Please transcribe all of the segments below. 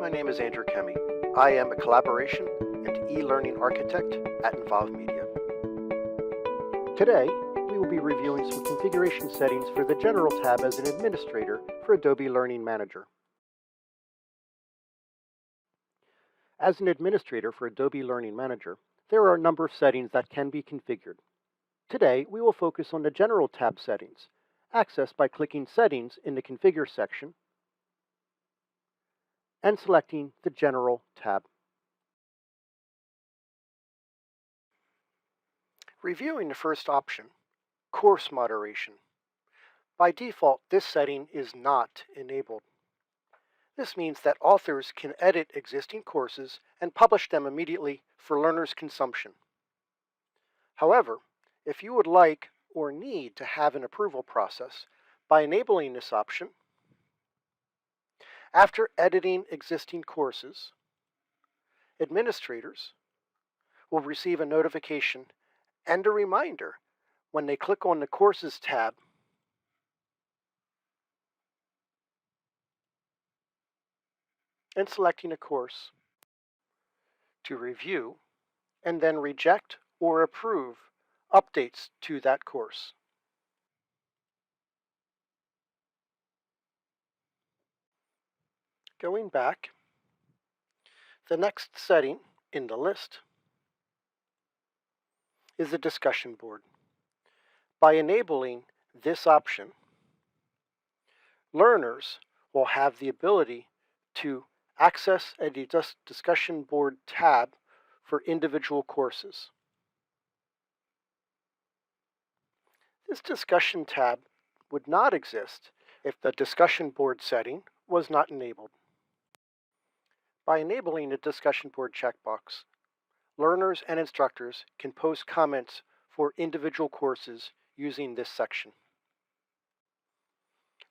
My name is Andrew Chemey. I am a collaboration and e-learning architect at Involve Media. Today, we will be reviewing some configuration settings for the General tab as an administrator for Adobe Learning Manager. As an administrator for Adobe Learning Manager, there are a number of settings that can be configured. Today, we will focus on the General tab settings, accessed by clicking Settings in the Configure section and selecting the General tab. Reviewing the first option, Course Moderation. By default, this setting is not enabled. This means that authors can edit existing courses and publish them immediately for learners' consumption. However, if you would like or need to have an approval process, by enabling this option, after editing existing courses, administrators will receive a notification and a reminder when they click on the Courses tab and selecting a course to review and then reject or approve updates to that course. Going back, the next setting in the list is the discussion board. By enabling this option, learners will have the ability to access a discussion board tab for individual courses. This discussion tab would not exist if the discussion board setting was not enabled. By enabling the discussion board checkbox, learners and instructors can post comments for individual courses using this section.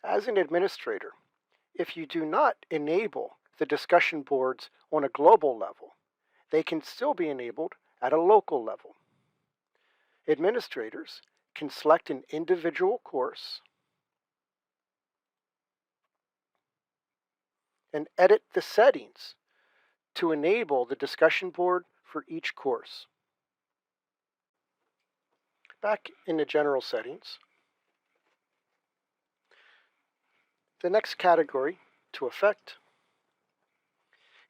As an administrator, if you do not enable the discussion boards on a global level, they can still be enabled at a local level. Administrators can select an individual course and edit the settings to enable the discussion board for each course. Back in the general settings, the next category to affect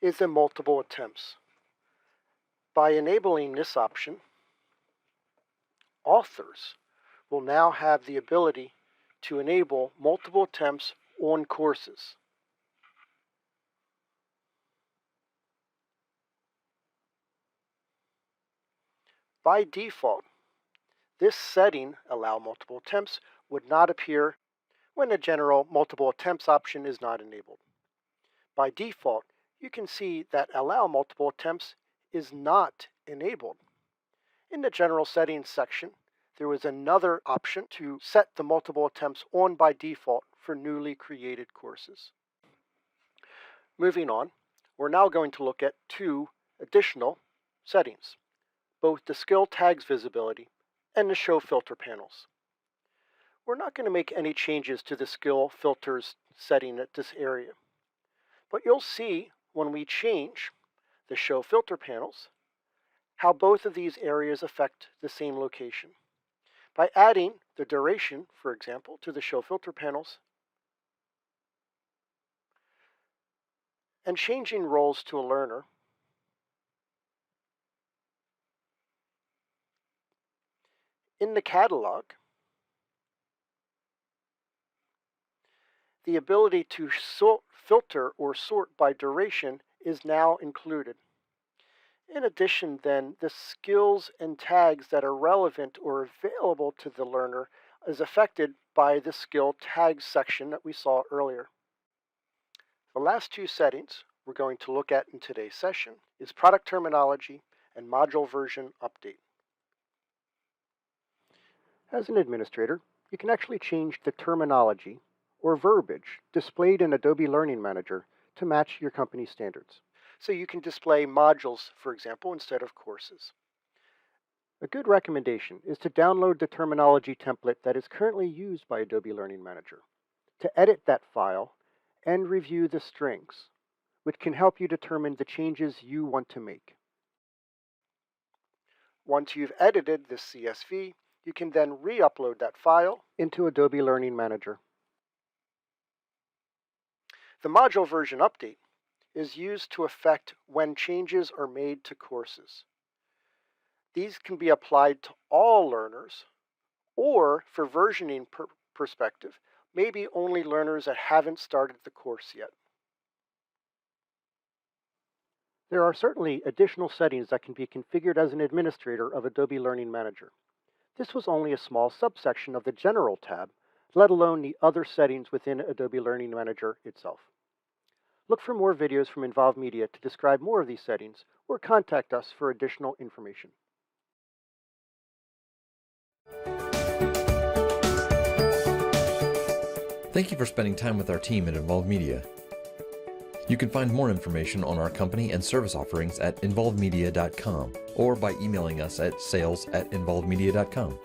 is the multiple attempts. By enabling this option, authors will now have the ability to enable multiple attempts on courses. By default, this setting, Allow Multiple Attempts, would not appear when the general multiple attempts option is not enabled. By default, you can see that Allow Multiple Attempts is not enabled. In the General Settings section, there was another option to set the multiple attempts on by default for newly created courses. Moving on, we're now going to look at two additional settings, both the skill tags visibility and the show filter panels. We're not going to make any changes to the skill filters setting at this area, but you'll see when we change the show filter panels how both of these areas affect the same location. By adding the duration, for example, to the show filter panels and changing roles to a learner, in the catalog, the ability to filter or sort by duration is now included. In addition, then, the skills and tags that are relevant or available to the learner is affected by the skill tags section that we saw earlier. The last two settings we're going to look at in today's session is product terminology and module version update. As an administrator, you can actually change the terminology or verbiage displayed in Adobe Learning Manager to match your company standards. So you can display modules, for example, instead of courses. A good recommendation is to download the terminology template that is currently used by Adobe Learning Manager, to edit that file and review the strings, which can help you determine the changes you want to make. Once you've edited this CSV, you can then re-upload that file into Adobe Learning Manager. The module version update is used to affect when changes are made to courses. These can be applied to all learners, or for versioning perspective, maybe only learners that haven't started the course yet. There are certainly additional settings that can be configured as an administrator of Adobe Learning Manager. This was only a small subsection of the General tab, let alone the other settings within Adobe Learning Manager itself. Look for more videos from Involved Media to describe more of these settings, or contact us for additional information. Thank you for spending time with our team at Involved Media. You can find more information on our company and service offerings at involvedmedia.com or by emailing us at sales@involvedmedia.com.